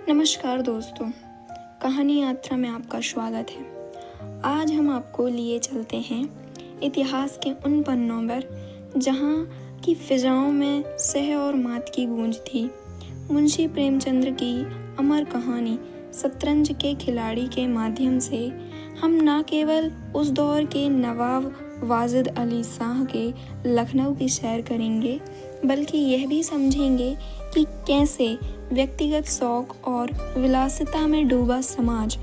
नमस्कार दोस्तों, कहानी यात्रा में आपका स्वागत है। आज हम आपको लिए चलते हैं इतिहास के उन पन्नों पर जहाँ की फिजाओं में सह और मात की गूंज थी। मुंशी प्रेमचंद्र की अमर कहानी शतरंज के खिलाड़ी के माध्यम से हम न केवल उस दौर के नवाब वाजिद अली शाह के लखनऊ की सैर करेंगे, बल्कि यह भी समझेंगे कि कैसे व्यक्तिगत शौक और विलासिता में डूबा समाज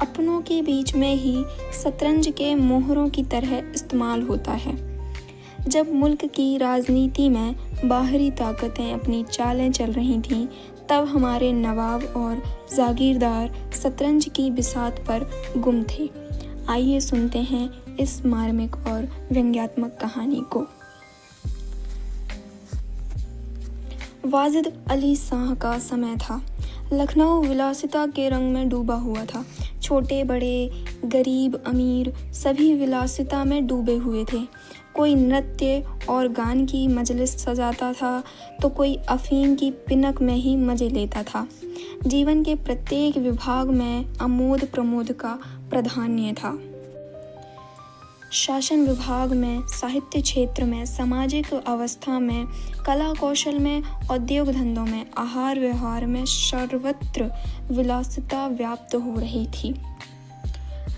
अपनों के बीच में ही शतरंज के मोहरों की तरह इस्तेमाल होता है। जब मुल्क की राजनीति में बाहरी ताकतें अपनी चालें चल रही थीं, तब हमारे नवाब और जागीरदार शतरंज की बिसात पर गुम थे। आइए सुनते हैं इस मार्मिक और व्यंग्यात्मक कहानी को। वाजिद अली शाह का समय था। लखनऊ विलासिता के रंग में डूबा हुआ था। छोटे बड़े, गरीब अमीर सभी विलासिता में डूबे हुए थे। कोई नृत्य और गान की मजलिस सजाता था तो कोई अफीम की पिनक में ही मजे लेता था। जीवन के प्रत्येक विभाग में आमोद प्रमोद का प्राधान्य था। शासन विभाग में, साहित्य क्षेत्र में, सामाजिक अवस्था में, कला कौशल में, औद्योगिक धंधों में, आहार व्यवहार में सर्वत्र विलासिता व्याप्त हो रही थी।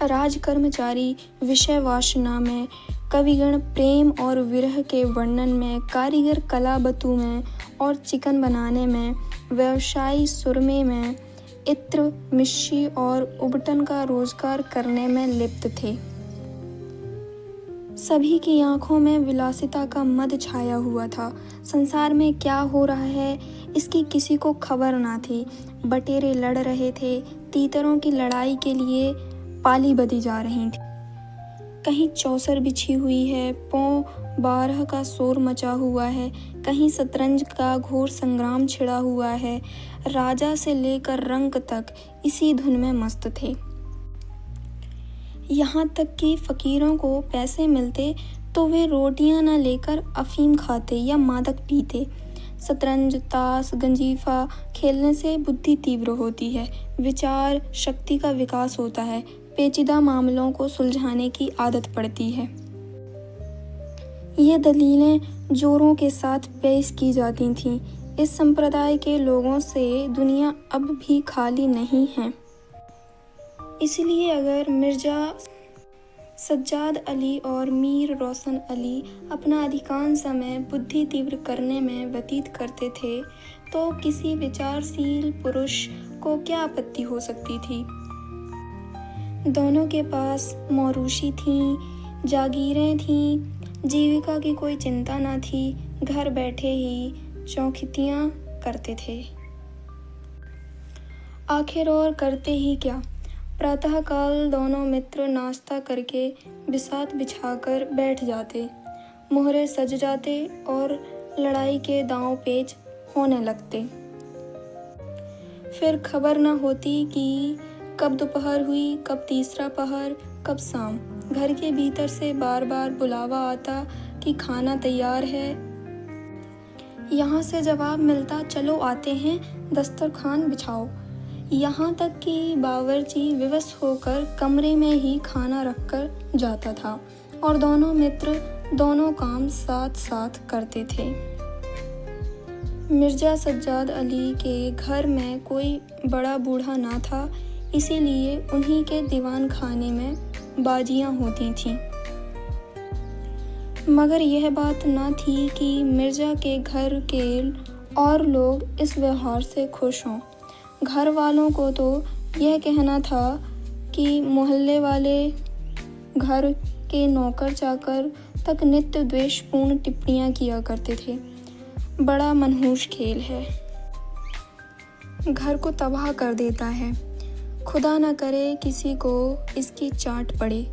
राज कर्मचारी विषय वासना में, कविगण प्रेम और विरह के वर्णन में, कारीगर कला बतू में और चिकन बनाने में, व्यवसायी सुरमे में, इत्र मिश्री और उबटन का रोजगार करने में लिप्त थे। सभी की आंखों में विलासिता का मद छाया हुआ था। संसार में क्या हो रहा है इसकी किसी को खबर ना थी। बटेरे लड़ रहे थे, तीतरों की लड़ाई के लिए पाली बधी जा रही थी। कहीं चौसर बिछी हुई है, पौ 12 का शोर मचा हुआ है, कहीं शतरंज का घोर संग्राम छिड़ा हुआ है। राजा से लेकर रंक तक इसी धुन में मस्त थे। यहाँ तक कि फकीरों को पैसे मिलते तो वे रोटियां न लेकर अफीम खाते या मादक पीते। शतरंज, ताश, गंजीफा खेलने से बुद्धि तीव्र होती है, विचार शक्ति का विकास होता है, पेचीदा मामलों को सुलझाने की आदत पड़ती है। ये दलीलें जोरों के साथ पेश की जाती थीं। इस संप्रदाय के लोगों से दुनिया अब भी खाली नहीं है। इसलिए अगर मिर्जा सज्जाद अली और मीर रोशन अली अपना अधिकांश समय बुद्धि तीव्र करने में व्यतीत करते थे, तो किसी विचारशील पुरुष को क्या आपत्ति हो सकती थी। दोनों के पास मौरूशी थीं, जागीरें थीं, जीविका की कोई चिंता न थी, घर बैठे ही चौखितियाँ करते थे। आखिर और करते ही क्या। प्रातःकाल दोनों मित्र नाश्ता करके बिसात बिछाकर बैठ जाते, मोहरे सज जाते और लड़ाई के दांव पेच होने लगते। फिर खबर न होती कि कब दोपहर हुई, कब तीसरा पहर, कब शाम। घर के भीतर से बार बार बुलावा आता कि खाना तैयार है। यहाँ से जवाब मिलता, चलो आते हैं, दस्तरखान बिछाओ। यहाँ तक कि बावर्ची विवश होकर कमरे में ही खाना रखकर जाता था और दोनों मित्र दोनों काम साथ साथ करते थे। मिर्जा सज्जाद अली के घर में कोई बड़ा बूढ़ा ना था, इसीलिए उन्हीं के दीवान खाने में बाजियां होती थीं। मगर यह बात ना थी कि मिर्जा के घर के और लोग इस व्यवहार से खुश हों। घर वालों को तो यह कहना था कि मोहल्ले वाले, घर के नौकर चाकर तक नित्य द्वेषपूर्ण टिप्पणियां किया करते थे। बड़ा मनहूस खेल है, घर को तबाह कर देता है। खुदा न करे किसी को इसकी चाट पड़े।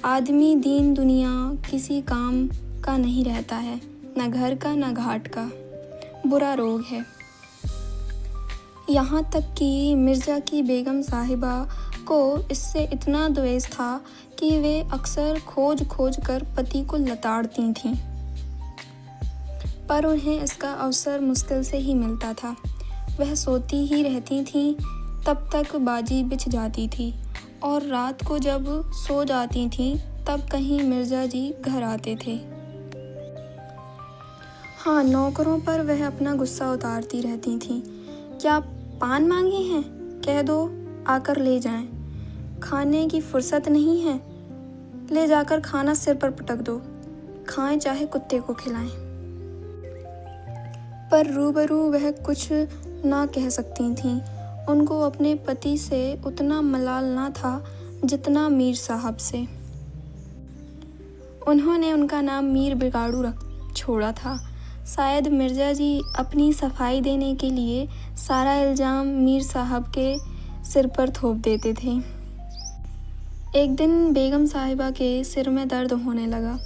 आदमी दीन दुनिया किसी काम का नहीं रहता है, न घर का न घाट का। बुरा रोग है। यहाँ तक कि मिर्ज़ा की बेगम साहिबा को इससे इतना द्वेष था कि वे अक्सर खोज खोज कर पति को लताड़ती थीं, पर उन्हें इसका अवसर मुश्किल से ही मिलता था। वह सोती ही रहती थीं, तब तक बाजी बिछ जाती थी और रात को जब सो जाती थीं तब कहीं मिर्ज़ा जी घर आते थे। हाँ, नौकरों पर वह अपना गुस्सा उतारती रहती थीं। क्या पान मांगे हैं? कह दो आकर ले जाएं। खाने की फुर्सत नहीं है? ले जाकर खाना सिर पर पटक दो। खाएं चाहे कुत्ते को खिलाएं। पर रूबरू वह कुछ ना कह सकती थीं। उनको अपने पति से उतना मलाल ना था जितना मीर साहब से। उन्होंने उनका नाम मीर बिगाड़ू रख छोड़ा था। शायद मिर्ज़ा जी अपनी सफाई देने के लिए सारा इल्ज़ाम मीर साहब के सिर पर थोप देते थे। एक दिन बेगम साहिबा के सिर में दर्द होने लगा।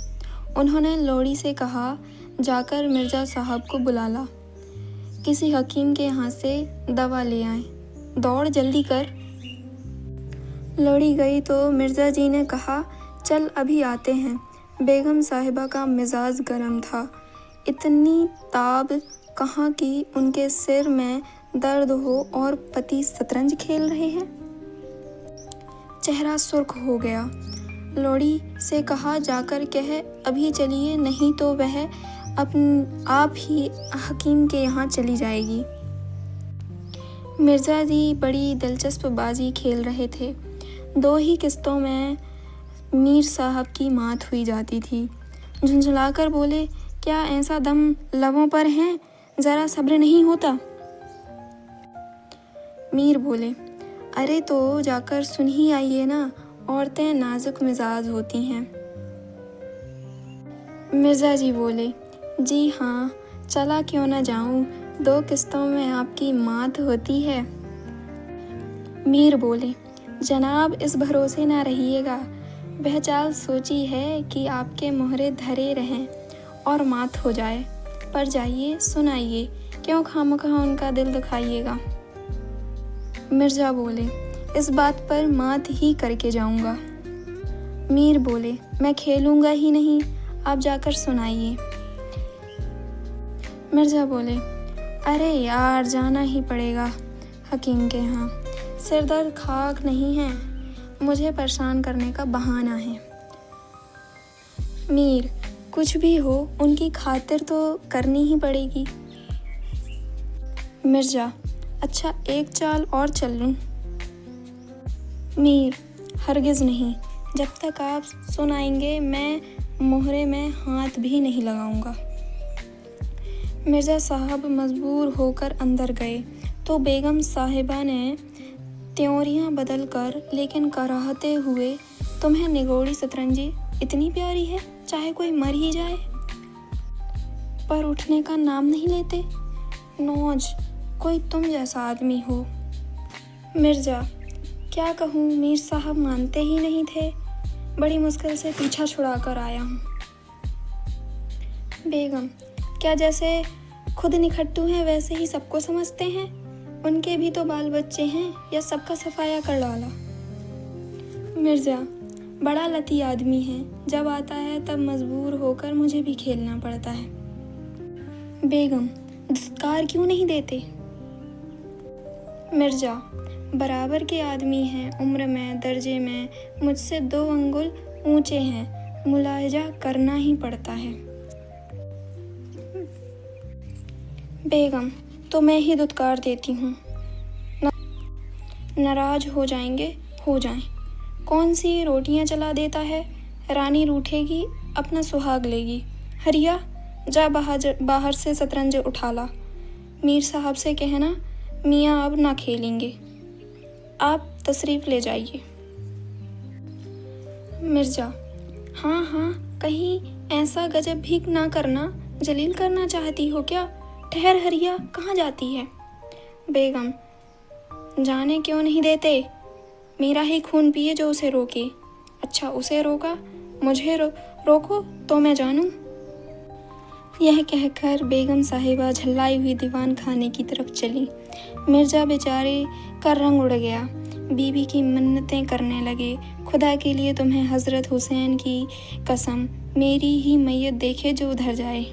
उन्होंने लोड़ी से कहा, जाकर मिर्ज़ा साहब को बुला ला, किसी हकीम के यहाँ से दवा ले आए, दौड़ जल्दी कर। लोड़ी गई तो मिर्ज़ा जी ने कहा, चल अभी आते हैं। बेगम साहिबा का मिजाज गर्म था। इतनी ताब कहाँ कि उनके सिर में दर्द हो और पति शतरंज खेल रहे हैं। चेहरा सुर्ख हो गया। लोड़ी से कहा, जाकर कह अभी चलिए, नहीं तो वह आप ही हकीम के यहाँ चली जाएगी। मिर्ज़ा जी बड़ी दिलचस्प बाजी खेल रहे थे। 2 ही किस्तों में मीर साहब की मात हुई जाती थी। झुंझलाकर बोले, क्या ऐसा दम लबों पर है, ज़रा सब्र नहीं होता? मीर बोले, अरे तो जाकर सुन ही आइए ना, औरतें नाजुक मिजाज होती हैं। मिर्ज़ा जी बोले, जी हाँ, चला क्यों ना जाऊं, 2 किस्तों में आपकी मात होती है। मीर बोले, जनाब इस भरोसे ना रहिएगा, वह चाल सोची है कि आपके मोहरे धरे रहें और मात हो जाए। पर जाइए सुनाइए, क्यों खामखा उनका दिल दुखाइएगा। मिर्ज़ा बोले, इस बात पर मात ही करके जाऊंगा। मीर बोले, मैं खेलूंगा ही नहीं, आप जाकर सुनाइए। मिर्ज़ा बोले, अरे यार जाना ही पड़ेगा हकीम के यहाँ, सिर दर्द खाक नहीं है, मुझे परेशान करने का बहाना है। मीर, कुछ भी हो उनकी खातिर तो करनी ही पड़ेगी। मिर्ज़ा, अच्छा एक चाल और चल लूं। मीर, हरगिज़ नहीं, जब तक आप सुनाएंगे मैं मोहरे में हाथ भी नहीं लगाऊंगा। मिर्ज़ा साहब मजबूर होकर अंदर गए तो बेगम साहिबा ने त्योरियां बदल कर लेकिन कराहते हुए, तुम्हें निगोड़ी शतरंजी इतनी प्यारी है, चाहे कोई मर ही जाए, पर उठने का नाम नहीं लेते। नौज, कोई तुम जैसा आदमी हो। मिर्ज़ा, क्या कहूँ, मीर साहब मानते ही नहीं थे, बड़ी मुश्किल से पीछा छुड़ा कर आया हूँ। बेगम, क्या जैसे खुद निखट्टू हैं वैसे ही सबको समझते हैं, उनके भी तो बाल बच्चे हैं, या सबका सफाया कर डाला। मिर्ज़ा, बड़ा लती आदमी है, जब आता है तब मजबूर होकर मुझे भी खेलना पड़ता है। बेगम, धुतकार क्यों नहीं देते? मिर्ज़ा, बराबर के आदमी हैं, उम्र में दर्जे में मुझसे 2 अंगुल ऊंचे हैं, मुलाहिजा करना ही पड़ता है। बेगम, तो मैं ही धुतकार देती हूँ। नाराज हो जाएंगे, हो जाएं। कौन सी रोटियां चला देता है, रानी रूठेगी, अपना सुहाग लेगी। हरिया, जा बाहर से शतरंज उठा ला। मीर साहब से कहना, मियाँ अब ना खेलेंगे, आप तशरीफ़ ले जाइए। मिर्ज़ा, हाँ हाँ, कहीं ऐसा गजब भी ना करना, जलील करना चाहती हो क्या? ठहर हरिया, कहाँ जाती है? बेगम, जाने क्यों नहीं देते, मेरा ही खून पिए जो उसे रोके। अच्छा, उसे रोका, मुझे रोको तो मैं जानूं। यह कहकर बेगम साहिबा झल्लाई हुई दीवान खाने की तरफ चली। मिर्ज़ा बेचारे का रंग उड़ गया। बीबी की मन्नतें करने लगे, खुदा के लिए तुम्हें हज़रत हुसैन की कसम, मेरी ही मैयत देखे जो उधर जाए।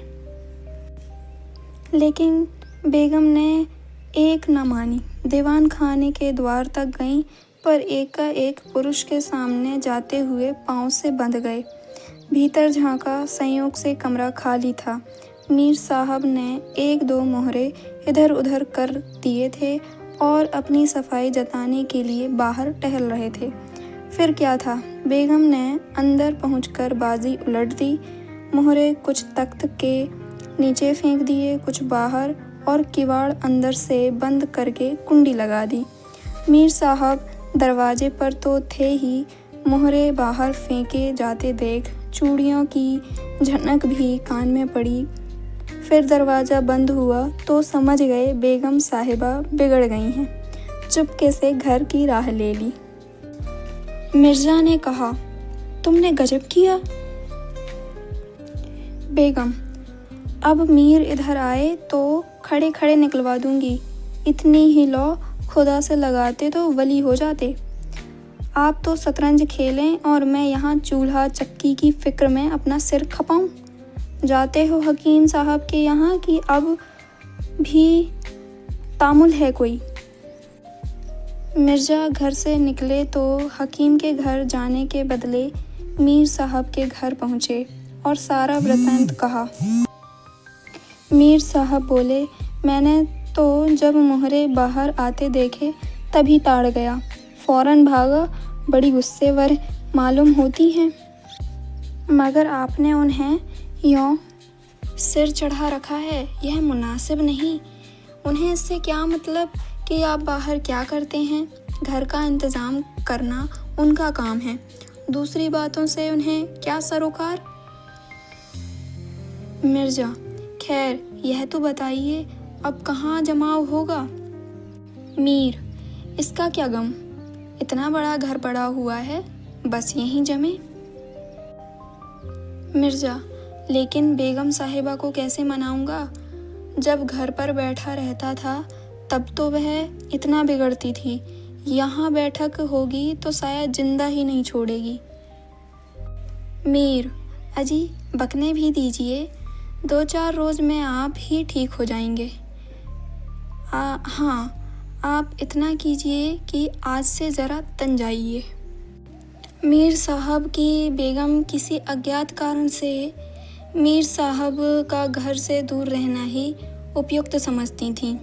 लेकिन बेगम ने एक न मानी, दीवान खाने के द्वार तक गईं, पर एकाएक पुरुष के सामने जाते हुए पाँव से बंध गए। भीतर झांका, संयोग से कमरा खाली था। मीर साहब ने एक दो मोहरे इधर उधर कर दिए थे और अपनी सफाई जताने के लिए बाहर टहल रहे थे। फिर क्या था, बेगम ने अंदर पहुंचकर बाजी उलट दी। मोहरे कुछ तख्त के नीचे फेंक दिए, कुछ बाहर, और किवाड़ अंदर से बंद करके कुंडी लगा दी। मीर साहब दरवाजे पर तो थे ही, मोहरे बाहर फेंके जाते देख चूड़ियों की झनक भी कान में पड़ी। फिर दरवाज़ा बंद हुआ तो समझ गए बेगम साहिबा बिगड़ गई हैं। चुपके से घर की राह ले ली। मिर्ज़ा ने कहा, तुमने गजब किया। बेगम, अब मीर इधर आए तो खड़े खड़े निकलवा दूंगी। इतनी ही लौ खुदा से लगाते तो वली हो जाते। आप तो शतरंज खेलें और मैं यहाँ चूल्हा चक्की की फिक्र में अपना सिर खपाऊं। जाते हो हकीम साहब के यहाँ कि अब भी तामुल है कोई? मिर्ज़ा घर से निकले तो हकीम के घर जाने के बदले मीर साहब के घर पहुँचे और सारा वृत्तांत कहा। मीर साहब बोले, मैंने तो जब मोहरे बाहर आते देखे तभी ताड़ गया, फ़ौरन भागा। बड़ी गुस्सेवर मालूम होती हैं, मगर आपने उन्हें यों सिर चढ़ा रखा है, यह मुनासिब नहीं। उन्हें इससे क्या मतलब कि आप बाहर क्या करते हैं? घर का इंतज़ाम करना उनका काम है। दूसरी बातों से उन्हें क्या सरोकार? मिर्ज़ा, खैर यह तो बताइए, अब कहाँ जमाव होगा? मीर, इसका क्या गम, इतना बड़ा घर पड़ा हुआ है, बस यहीं जमे। मिर्ज़ा, लेकिन बेगम साहिबा को कैसे मनाऊंगा? जब घर पर बैठा रहता था तब तो वह इतना बिगड़ती थी, यहाँ बैठक होगी तो शायद जिंदा ही नहीं छोड़ेगी। मीर, अजी बकने भी दीजिए, 2-4 रोज़ में आप ही ठीक हो जाएंगे। हाँ, आप इतना कीजिए कि आज से ज़रा तन जाइए। मीर साहब की बेगम किसी अज्ञात कारण से मीर साहब का घर से दूर रहना ही उपयुक्त समझती थीं।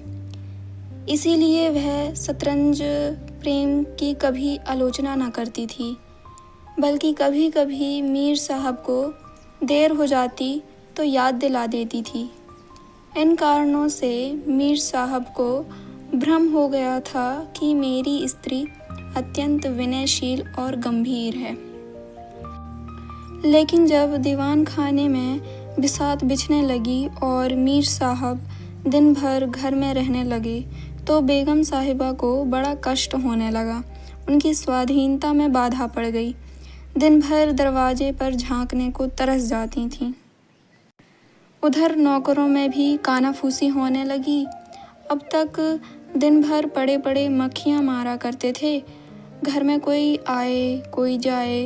इसीलिए वह शतरंज प्रेम की कभी आलोचना न करती थी, बल्कि कभी कभी मीर साहब को देर हो जाती तो याद दिला देती थी। इन कारणों से मीर साहब को भ्रम हो गया था कि मेरी स्त्री अत्यंत विनयशील और गंभीर है। लेकिन जब दीवान खाने में बिसात बिछने लगी और मीर साहब दिन भर घर में रहने लगे तो बेगम साहिबा को बड़ा कष्ट होने लगा। उनकी स्वाधीनता में बाधा पड़ गई। दिन भर दरवाजे पर झांकने को तरस जाती थीं। उधर नौकरों में भी कानाफूसी होने लगी। अब तक दिन भर पड़े पड़े मक्खियाँ मारा करते थे। घर में कोई आए कोई जाए,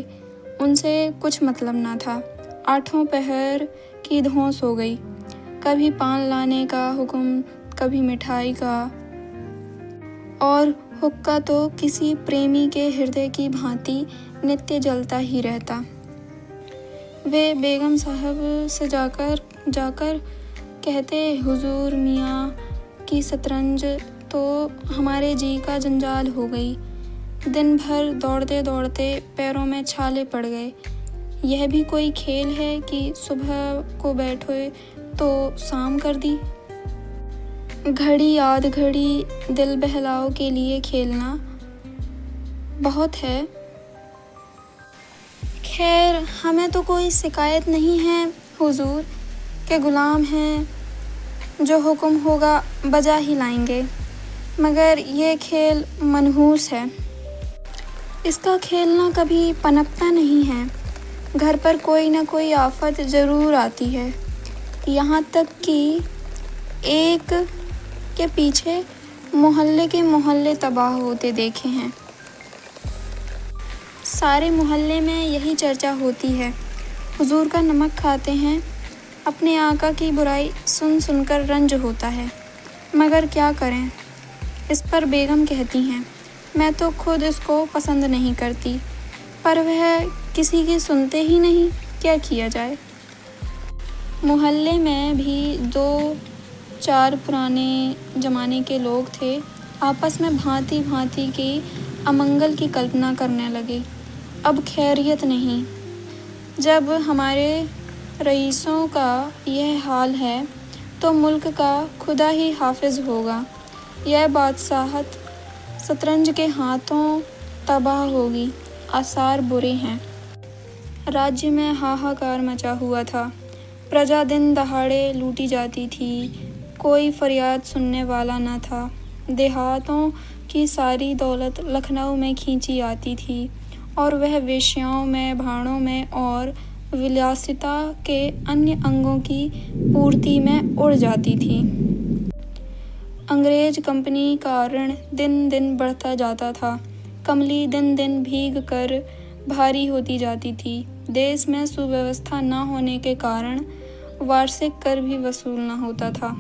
उनसे कुछ मतलब ना था। 8 पहर की धौंस हो गई। कभी पान लाने का हुक्म, कभी मिठाई का, और हुक्का तो किसी प्रेमी के हृदय की भांति नित्य जलता ही रहता। वे बेगम साहब से जाकर कहते, हुजूर मियाँ की शतरंज तो हमारे जी का जंजाल हो गई। दिन भर दौड़ते दौड़ते पैरों में छाले पड़ गए। यह भी कोई खेल है कि सुबह को बैठे तो शाम कर दी। घड़ी आध घड़ी दिल बहलाव के लिए खेलना बहुत है। खैर, हमें तो कोई शिकायत नहीं है हुजूर के गुलाम हैं, जो हुक्म होगा बजा ही लाएंगे। मगर ये खेल मनहूस है, इसका खेलना कभी पनपता नहीं है। घर पर कोई ना कोई आफत ज़रूर आती है। यहाँ तक कि एक के पीछे मोहल्ले के मोहल्ले तबाह होते देखे हैं। सारे मोहल्ले में यही चर्चा होती है, हुजूर का नमक खाते हैं। अपने आका की बुराई सुन सुनकर रंज होता है, मगर क्या करें, इस पर बेगम कहती हैं, मैं तो खुद इसको पसंद नहीं करती, पर वह किसी की सुनते ही नहीं, क्या किया जाए। मोहल्ले में भी 2-4 पुराने ज़माने के लोग थे, आपस में भांति भांति के अमंगल की कल्पना करने लगे। अब खैरियत नहीं, जब हमारे रईसों का यह हाल है तो मुल्क का खुदा ही हाफिज होगा। यह बादशाहत शतरंज के हाथों तबाह होगी, आसार बुरे हैं। राज्य में हाहाकार मचा हुआ था, प्रजा दिन दहाड़े लूटी जाती थी, कोई फरियाद सुनने वाला न था। देहातों की सारी दौलत लखनऊ में खींची आती थी और वह वेश्याओं में, भाड़ों में और विलासिता के अन्य अंगों की पूर्ति में उड़ जाती थी। अंग्रेज कंपनी का ऋण दिन दिन बढ़ता जाता था। कमली दिन दिन भीग कर भारी होती जाती थी। देश में सुव्यवस्था न होने के कारण वार्षिक कर भी वसूल न होता था।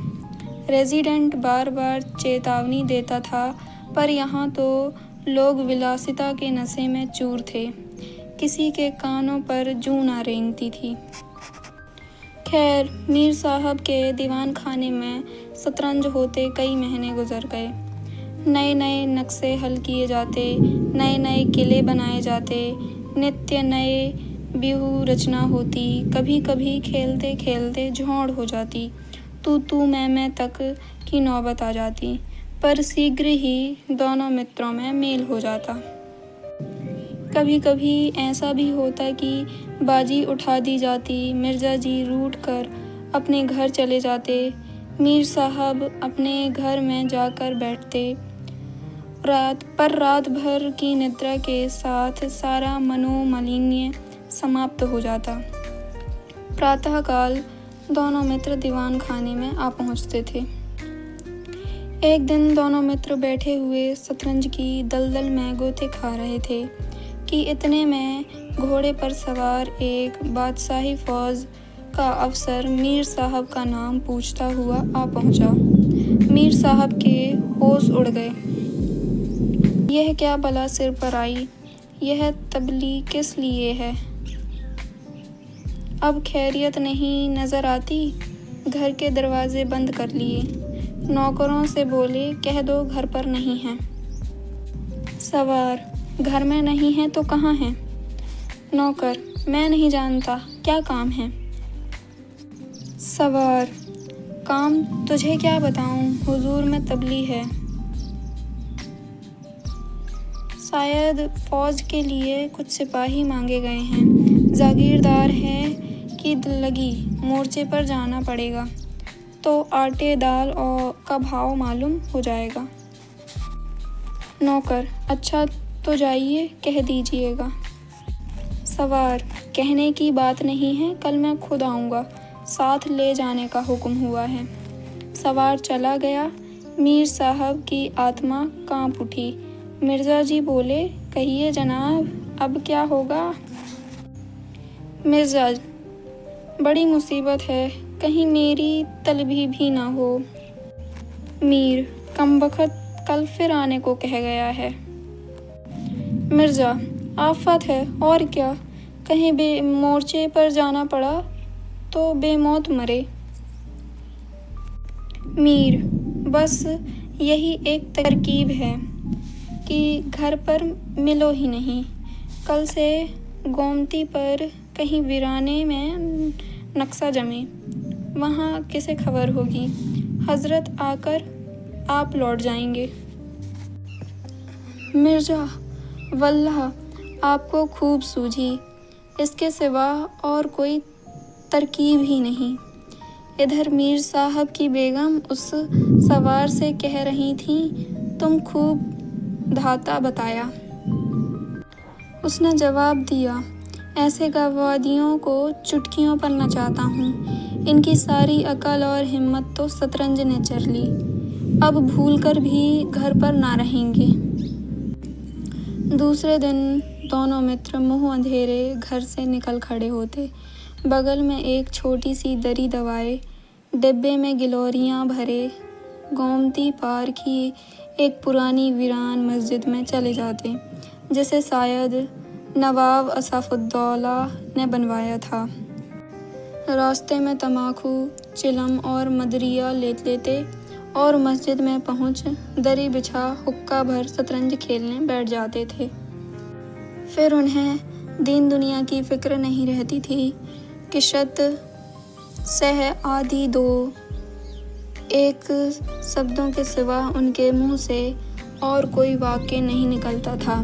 रेजिडेंट बार बार चेतावनी देता था, पर यहाँ तो लोग विलासिता के नशे में चूर थे, किसी के कानों पर जूं न रेंगती थी। खैर, मीर साहब के दीवान खाने में शतरंज होते कई महीने गुजर गए। नए नए नक्शे हल किए जाते, नए नए किले बनाए जाते, नित्य नए व्यूह रचना होती। कभी कभी खेलते खेलते झोड़ हो जाती, तू मैं तक की नौबत आ जाती, पर शीघ्र ही दोनों मित्रों में मेल हो जाता। कभी कभी ऐसा भी होता कि बाजी उठा दी जाती, मिर्जा जी रूठ कर अपने घर चले जाते, मीर साहब अपने घर में जाकर बैठते। रात भर की निद्रा के साथ सारा मनोमालिन्य समाप्त हो जाता। प्रातःकाल दोनों मित्र दीवान खाने में आ पहुंचते थे। एक दिन दोनों मित्र बैठे हुए शतरंज की दलदल में गोते खा रहे थे कि इतने में घोड़े पर सवार एक बादशाही फौज का अफसर मीर साहब का नाम पूछता हुआ आ पहुंचा। मीर साहब के होश उड़ गए। यह क्या बला सिर पर आई, यह तबली किस लिए है? अब खैरियत नहीं नजर आती। घर के दरवाजे बंद कर लिए। नौकरों से बोले, कह दो घर पर नहीं है। सवार, घर में नहीं है तो कहाँ है? नौकर, मैं नहीं जानता, क्या काम है? सवार, काम तुझे क्या बताऊं, हुजूर में तबली है। शायद फौज के लिए कुछ सिपाही मांगे गए हैं। जागीरदार है कि दिल लगी, मोर्चे पर जाना पड़ेगा तो आटे दाल और का भाव मालूम हो जाएगा। नौकर, अच्छा तो जाइए, कह दीजिएगा। सवार, कहने की बात नहीं है, कल मैं खुद आऊँगा, साथ ले जाने का हुक्म हुआ है। सवार चला गया। मीर साहब की आत्मा कांप उठी। मिर्जा जी बोले, कहिए जनाब, अब क्या होगा? मिर्जा, बड़ी मुसीबत है, कहीं मेरी तलबी भी ना हो। मीर, कमबख्त कल फिर आने को कह गया है। मिर्जा, आफत है और क्या, कहीं मोर्चे पर जाना पड़ा तो बेमौत मरे। मीर, बस यही एक तरकीब है कि घर पर मिलो ही नहीं। कल से गोमती पर कहीं वीराने में नक्शा जमे, वहाँ किसे खबर होगी? हजरत आकर आप लौट जाएंगे। मिर्जा, वल्लाह आपको खूब सूझी, इसके सिवा और कोई तरकीब ही नहीं। इधर मीर साहब की बेगम उस सवार से कह रही थी, तुम खूब धाता बताया। उसने जवाब दिया, ऐसे गवादियों को चुटकियों पर नचाता हूँ। इनकी सारी अकल और हिम्मत तो शतरंज ने चर ली, अब भूलकर भी घर पर ना रहेंगे। दूसरे दिन दोनों मित्र मुँह अंधेरे घर से निकल खड़े होते। बगल में एक छोटी सी दरी दबाए, डिब्बे में गिलोरियाँ भरे, गोमती पार की एक पुरानी वीरान मस्जिद में चले जाते, जिसे शायद नवाब असफुद्दौला ने बनवाया था। रास्ते में तम्बाकू, चिलम और मदरिया ले लेते और मस्जिद में पहुंच दरी बिछा हुक्का भर शतरंज खेलने बैठ जाते थे। फिर उन्हें दीन दुनिया की फिक्र नहीं रहती थी कि शत सह आदि दो एक शब्दों के सिवा उनके मुंह से और कोई वाक्य नहीं निकलता था।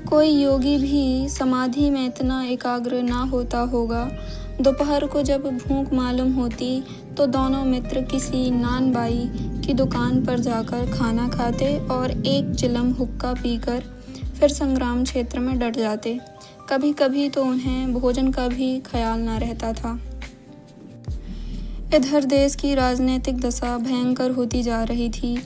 कोई योगी भी समाधि में इतना एकाग्र ना होता होगा। दोपहर को जब भूख मालूम होती तो दोनों मित्र किसी नान बाई की दुकान पर जाकर खाना खाते और एक चिलम हुक्का पीकर फिर संग्राम क्षेत्र में डट जाते। कभी कभी तो उन्हें भोजन का भी ख्याल ना रहता था। इधर देश की राजनीतिक दशा भयंकर होती जा रही थी।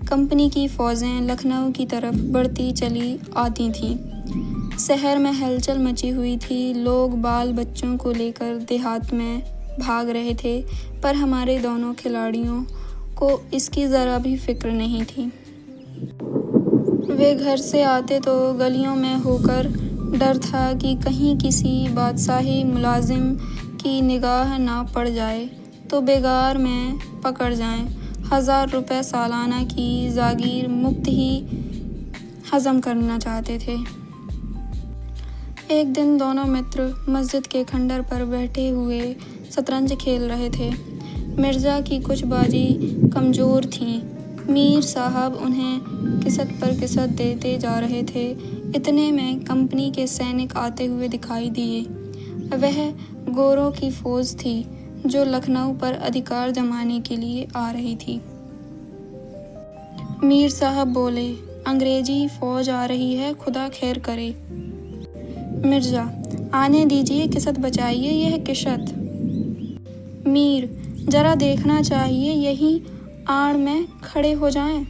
कंपनी की फौजें लखनऊ की तरफ बढ़ती चली आती थीं। शहर में हलचल मची हुई थी। लोग बाल बच्चों को लेकर देहात में भाग रहे थे, पर हमारे दोनों खिलाड़ियों को इसकी ज़रा भी फिक्र नहीं थी। वे घर से आते तो गलियों में होकर डर था कि कहीं किसी बादशाही मुलाजिम की निगाह ना पड़ जाए तो बेगार में पकड़ जाएं। 1000 रुपये सालाना की जागीर मुफ्त ही हजम करना चाहते थे। एक दिन दोनों मित्र मस्जिद के खंडर पर बैठे हुए शतरंज खेल रहे थे। मिर्ज़ा की कुछ बाजी कमज़ोर थीं। मीर साहब उन्हें किसत पर किसत देते जा रहे थे। इतने में कंपनी के सैनिक आते हुए दिखाई दिए। वह गोरों की फौज थी जो लखनऊ पर अधिकार जमाने के लिए आ रही थी। मीर साहब बोले, अंग्रेजी फौज आ रही है, खुदा खैर करे। मिर्ज़ा, आने दीजिए, किसत बचाइए, यह किसत। मीर, जरा देखना चाहिए, यहीं आड़ में खड़े हो जाएं।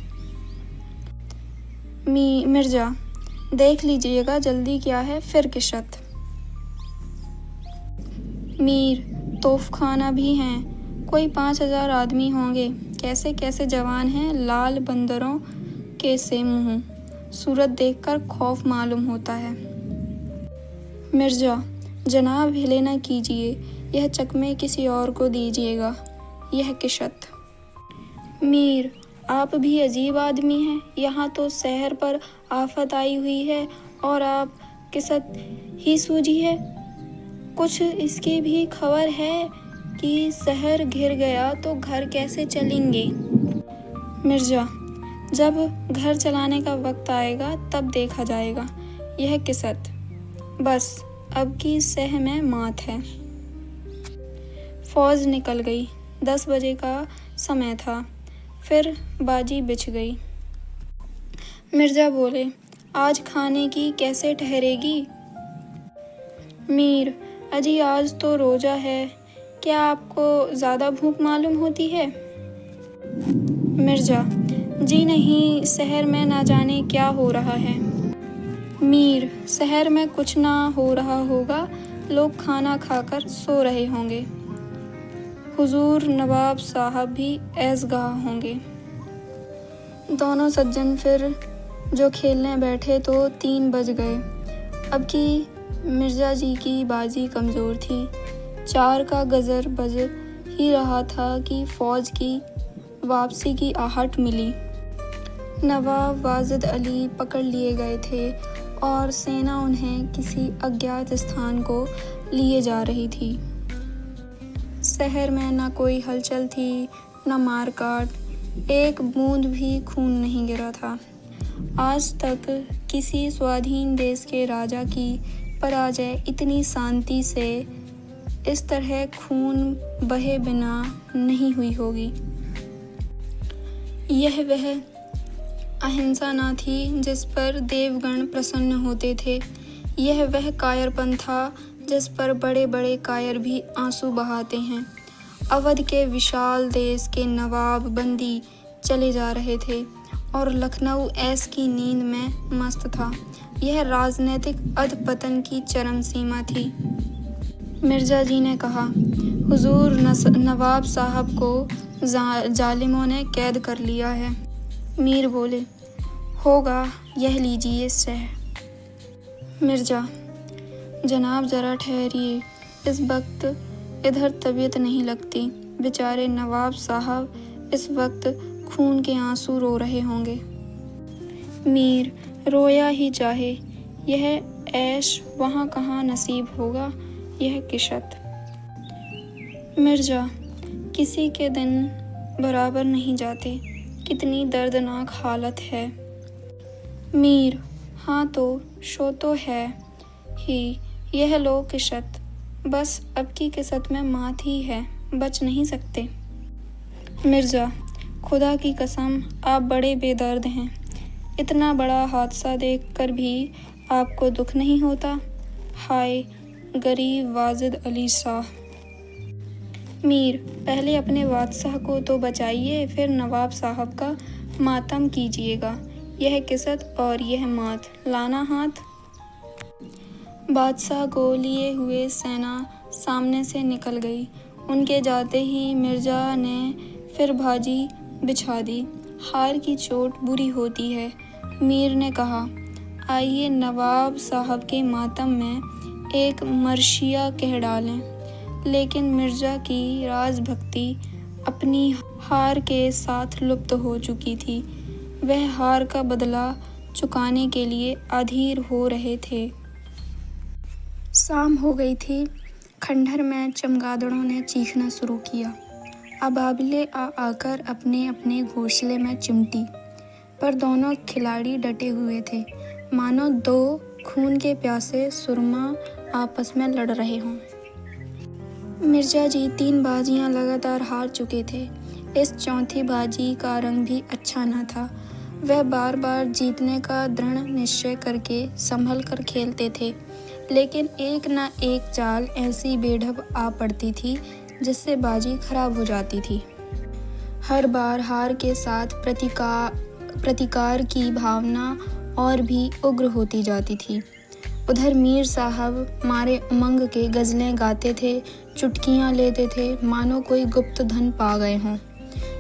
मिर्ज़ा, देख लीजिएगा, जल्दी क्या है, फिर किसत। मीर, तोफखाना भी हैं, कोई 5000 आदमी होंगे। कैसे कैसे जवान हैं, लाल बंदरों के से मुँह, सूरत देखकर खौफ मालूम होता है। मिर्ज़ा, जनाब हिले न कीजिए, यह चकमे किसी और को दीजिएगा, यह किसत। मीर, आप भी अजीब आदमी हैं। यहाँ तो शहर पर आफत आई हुई है और आप किसत ही सूझी है। कुछ इसकी भी खबर है कि शहर घिर गया तो घर कैसे चलेंगे। मिर्ज़ा, जब घर चलाने का वक्त आएगा तब देखा जाएगा, यह किसत। बस अब की सह में मात है। फौज निकल गई। 10 बजे का समय था। फिर बाजी बिछ गई। मिर्ज़ा बोले, आज खाने की कैसे ठहरेगी। मीर, अजी आज तो रोज़ा है, क्या आपको ज़्यादा भूख मालूम होती है। मिर्ज़ा, जी नहीं, शहर में ना जाने क्या हो रहा है। मीर, शहर में कुछ ना हो रहा होगा, लोग खाना खाकर सो रहे होंगे। हुजूर नवाब साहब भी ऐसगाह होंगे। दोनों सज्जन फिर जो खेलने बैठे तो 3 बज गए। अब की मिर्ज़ा जी की बाजी कमज़ोर थी। 4 का गज़र बज ही रहा था कि फ़ौज की वापसी की आहट मिली। नवाब वाजिद अली पकड़ लिए गए थे और सेना उन्हें किसी अज्ञात स्थान को लिए जा रही थी। शहर में न कोई हलचल थी, न मारकाट, एक बूंद भी खून नहीं गिरा था। आज तक किसी स्वाधीन देश के राजा की पराजय इतनी शांति से इस तरह खून बहे बिना नहीं हुई होगी। यह वह अहिंसा न थी जिस पर देवगण प्रसन्न होते थे। यह वह कायरपन था जिस पर बड़े बड़े कायर भी आंसू बहाते हैं। अवध के विशाल देश के नवाब बंदी चले जा रहे थे और लखनऊ ऐश की नींद में मस्त था। यह राजनीतिक अधपतन की चरम सीमा थी। मिर्ज़ा जी ने कहा, हुजूर नवाब साहब को जालिमों ने कैद कर लिया है। मीर बोले, होगा, यह लीजिए सह। मिर्ज़ा, जनाब ज़रा ठहरिए, इस वक्त इधर तबीयत नहीं लगती। बेचारे नवाब साहब इस वक्त खून के आंसू रो रहे होंगे। मीर, रोया ही चाहे, यह ऐश वहाँ कहाँ नसीब होगा, यह किशत। मिर्ज़ा, किसी के दिन बराबर नहीं जाते, कितनी दर्दनाक हालत है। मीर, हाँ तो शो तो है ही, यह लो किशत, बस अब की किस्मत में मात ही है, बच नहीं सकते। मिर्ज़ा, खुदा की कसम आप बड़े बेदर्द हैं, इतना बड़ा हादसा देखकर भी आपको दुख नहीं होता। हाय गरीब वाजिद अली शाह। मीर, पहले अपने बादशाह को तो बचाइए, फिर नवाब साहब का मातम कीजिएगा। यह किस्मत और यह मात, लाना हाथ। बादशाह को लिए हुए सेना सामने से निकल गई। उनके जाते ही मिर्ज़ा ने फिर भाजी बिछा दी। हार की चोट बुरी होती है। मीर ने कहा, आइए नवाब साहब के मातम में एक मरशिया कह डालें। लेकिन मिर्ज़ा की राजभक्ति अपनी हार के साथ लुप्त हो चुकी थी। वह हार का बदला चुकाने के लिए अधीर हो रहे थे। शाम हो गई थी। खंडहर में चमगादड़ों ने चीखना शुरू किया। अबाबिले आकर अपने अपने घोंसले में चिमटी, पर दोनों खिलाड़ी डटे हुए थे, मानो दो खून के प्यासे सुरमा आपस में लड़ रहे हों। मिर्ज़ा जी 3 बाजियां लगातार हार चुके थे। इस चौथी बाजी का रंग भी अच्छा न था। वह बार बार जीतने का दृढ़ निश्चय करके संभल कर खेलते थे, लेकिन एक न एक चाल ऐसी बेढब आ पड़ती थी जिससे बाजी खराब हो जाती थी। हर बार हार के साथ प्रतिकार की भावना और भी उग्र होती जाती थी। उधर मीर साहब मारे उमंग के गज़लें गाते थे, चुटकियाँ लेते थे, मानो कोई गुप्त धन पा गए हों।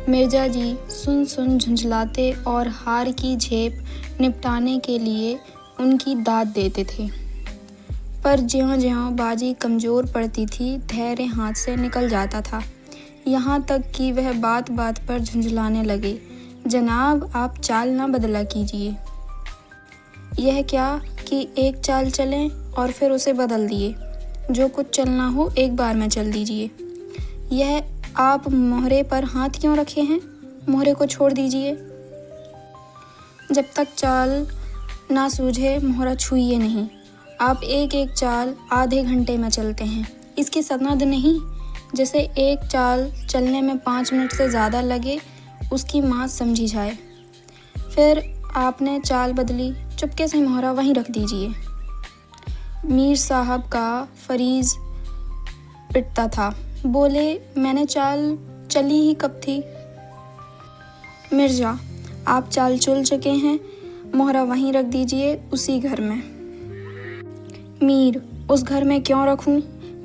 मिर्ज़ा जी सुन सुन झुंझलाते और हार की झेप निपटाने के लिए उनकी दाद देते थे। पर ज्यों-ज्यों बाजी कमज़ोर पड़ती थी, धैर्य हाथ से निकल जाता था। यहाँ तक कि वह बात बात पर झुंझलाने लगे, जनाब आप चाल न बदला कीजिए। यह क्या कि एक चाल चलें और फिर उसे बदल दिए। जो कुछ चलना हो एक बार में चल दीजिए। यह आप मोहरे पर हाथ क्यों रखे हैं? मोहरे को छोड़ दीजिए। जब तक चाल ना सूझे मोहरा छूइए नहीं। आप एक एक चाल आधे घंटे में चलते हैं, इसकी सनद नहीं। जैसे एक चाल चलने में 5 मिनट से ज़्यादा लगे, उसकी मात समझी जाए। फिर आपने चाल बदली, चुपके से मोहरा वहीं रख दीजिए। मीर साहब का फरीज पिटता था। बोले, मैंने चाल चली ही कब थी। मिर्ज़ा, आप चाल चल चुके हैं, मोहरा वहीं रख दीजिए, उसी घर में। मीर, उस घर में क्यों रखूं?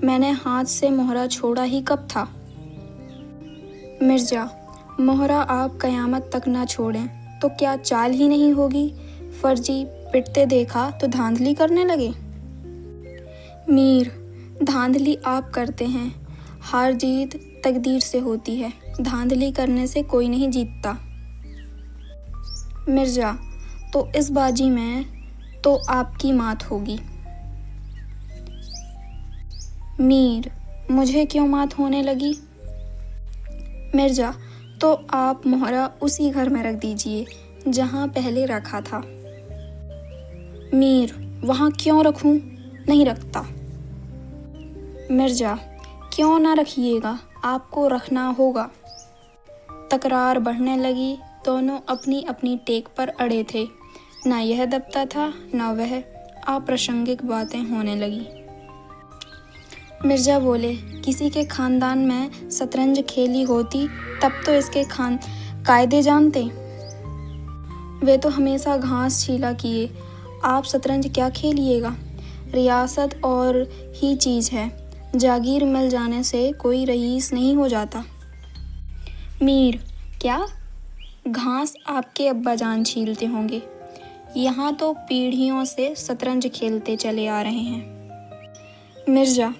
मैंने हाथ से मोहरा छोड़ा ही कब था। मिर्ज़ा, मोहरा आप कयामत तक ना छोड़ें तो क्या चाल ही नहीं होगी? फर्जी पिटते देखा तो धांधली करने लगे। मीर, धांधली आप करते हैं, हार जीत तकदीर से होती है, धांधली करने से कोई नहीं जीतता। मिर्ज़ा, तो इस बाजी में तो आपकी मात होगी। मीर, मुझे क्यों मात होने लगी? मिर्ज़ा, तो आप मोहरा उसी घर में रख दीजिए जहाँ पहले रखा था। मीर, वहाँ क्यों रखूं? नहीं रखता। मिर्ज़ा, क्यों ना रखिएगा, आपको रखना होगा। तकरार बढ़ने लगी। दोनों अपनी अपनी टेक पर अड़े थे। ना यह दबता था ना वह। अप्रासंगिक बातें होने लगी। मिर्ज़ा बोले, किसी के खानदान में शतरंज खेली होती तब तो इसके कायदे जानते। वे तो हमेशा घास छीला किए, आप शतरंज क्या खेलिएगा। रियासत और ही चीज़ है, जागीर मिल जाने से कोई रईस नहीं हो जाता। मीर, क्या? घास आपके अब्बाजान छीलते होंगे। यहाँ तो पीढ़ियों से शतरंज खेलते चले आ रहे हैं। मिर्ज़ा,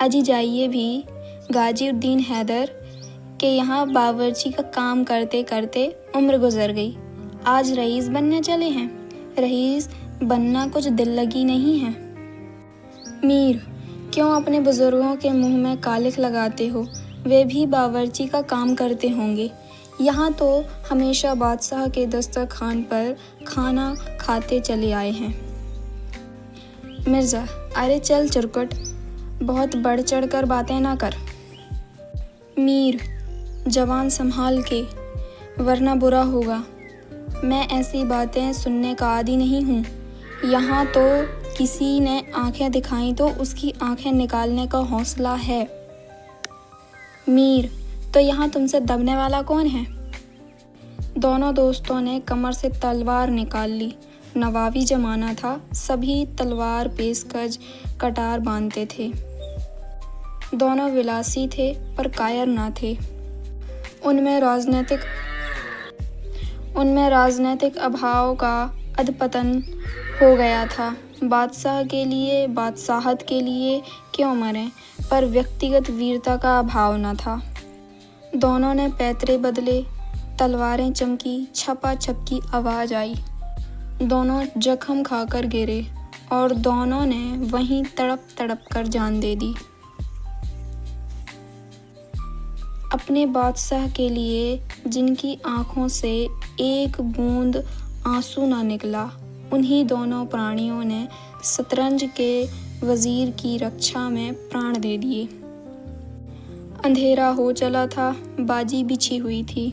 अजी जाइए भी गाजीउद्दीन हैदर के यहाँ बावर्ची का काम करते करते उम्र गुजर गई। आज रईस बनने चले हैं। रईस बनना कुछ दिल लगी नहीं है। मीर, क्यों अपने बुजुर्गों के मुंह में कालिख लगाते हो? वे भी बावर्ची का काम करते होंगे। यहाँ तो हमेशा बादशाह के दस्तरखान पर खाना खाते चले आए हैं। मिर्ज़ा, अरे चल चुरकुट, बहुत बढ़ चढ़ कर बातें ना कर। मीर, जवान संभाल के, वरना बुरा होगा। मैं ऐसी बातें सुनने का आदी नहीं हूँ। यहाँ तो किसी ने आंखें दिखाई तो उसकी आंखें निकालने का हौसला है। मीर, तो यहाँ तुमसे दबने वाला कौन है? दोनों दोस्तों ने कमर से तलवार निकाल ली। नवाबी जमाना था, सभी तलवार पेशकश कटार बांधते थे। दोनों विलासी थे पर कायर ना थे। उनमें राजनीतिक अभाव का अधपतन हो गया था। बादशाह के लिए, बादशाहत के लिए क्यों मरें, पर व्यक्तिगत वीरता का अभाव न था। दोनों ने पैतरे बदले, तलवारें चमकी, छपाछप की आवाज़ आई। दोनों जख्म खाकर गिरे और दोनों ने वहीं तड़प तड़प कर जान दे दी। अपने बादशाह के लिए जिनकी आंखों से एक बूंद आंसू ना निकला, उन्हीं दोनों प्राणियों ने शतरंज के वजीर की रक्षा में प्राण दे दिए। अंधेरा हो चला था, बाजी बिछी हुई थी।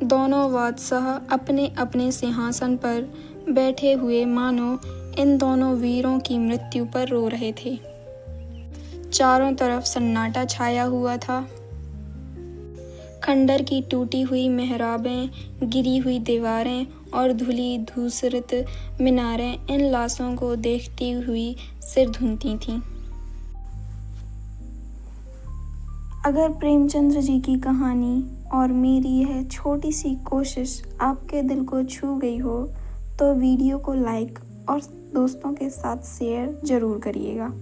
दोनों बादशाह अपने अपने सिंहासन पर बैठे हुए मानो इन दोनों वीरों की मृत्यु पर रो रहे थे। चारों तरफ सन्नाटा छाया हुआ था। खंडर की टूटी हुई मेहराबें, गिरी हुई दीवारें और धुली धूसरित मीनारें इन लाशों को देखती हुई सिर धुनती थीं। अगर प्रेमचंद्र जी की कहानी और मेरी यह छोटी सी कोशिश आपके दिल को छू गई हो तो वीडियो को लाइक और दोस्तों के साथ शेयर ज़रूर करिएगा।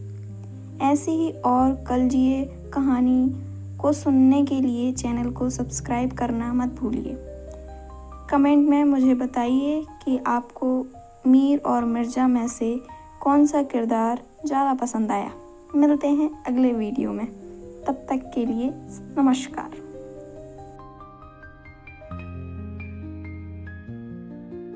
ऐसी ही और कलजिए कहानी को सुनने के लिए चैनल को सब्सक्राइब करना मत भूलिए। कमेंट में मुझे बताइए कि आपको मीर और मिर्ज़ा में से कौन सा किरदार ज़्यादा पसंद आया। मिलते हैं अगले वीडियो में, तब तक के लिए नमस्कार।